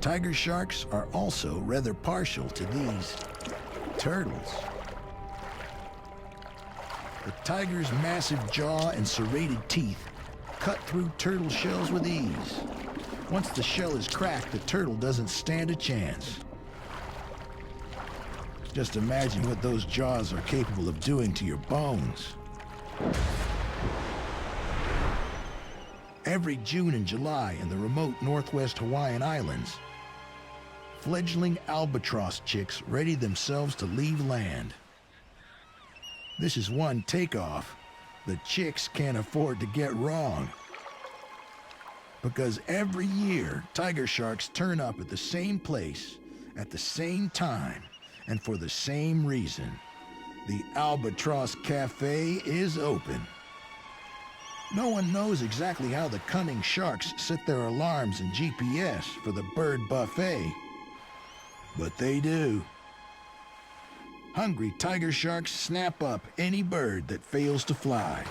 tiger sharks are also rather partial to these turtles. The tiger's massive jaw and serrated teeth cut through turtle shells with ease. Once the shell is cracked, the turtle doesn't stand a chance. Just imagine what those jaws are capable of doing to your bones. Every June and July in the remote northwest Hawaiian Islands, fledgling albatross chicks ready themselves to leave land. This is one takeoff the chicks can't afford to get wrong. Because every year, tiger sharks turn up at the same place, at the same time, and for the same reason. The Albatross Cafe is open. No one knows exactly how the cunning sharks set their alarms and GPS for the bird buffet, but they do. Hungry tiger sharks snap up any bird that fails to fly.